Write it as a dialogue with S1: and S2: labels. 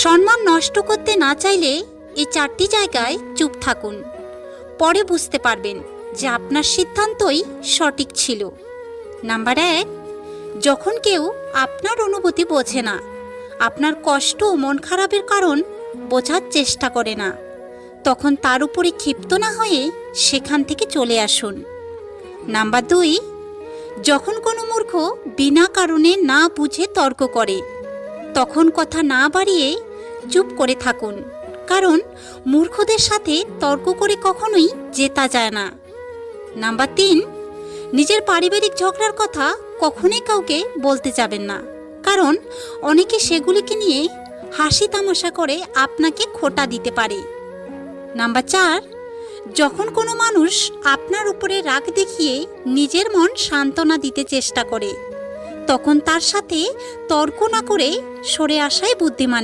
S1: সম্মান নষ্ট করতে না চাইলে এই 4টি জায়গায় চুপ থাকুন। পরে বুঝতে পারবেন যে আপনার সিদ্ধান্তই সঠিক ছিল। নাম্বার 1, যখন কেউ আপনার অনুভূতি বোঝে না, আপনার কষ্ট ও মন খারাপের কারণ বোঝার চেষ্টা করে না, তখন তার উপরে ক্ষিপ্ত না হয়ে সেখান থেকে চলে আসুন। নাম্বার 2, যখন কোনো মূর্খ বিনা কারণে না বুঝে তর্ক করে, তখন কথা না বাড়িয়ে চুপ করে থাকুন, কারণ মূর্খদের সাথে তর্ক করে কখনোই জেতা যায় না। নাম্বার 3, নিজের পারিবারিক ঝগড়ার কথা কখনোই কাউকে বলতে যাবেন না, কারণ অনেকে সেগুলিকে নিয়ে হাসি তামাশা করে আপনাকে খোঁটা দিতে পারে। নাম্বার 4, যখন কোনো মানুষ আপনার উপরে রাগ দেখিয়ে নিজের মন সান্ত্বনা দিতে চেষ্টা করে, তখন তার সাথে তর্ক না করে সরে আসাই বুদ্ধিমানের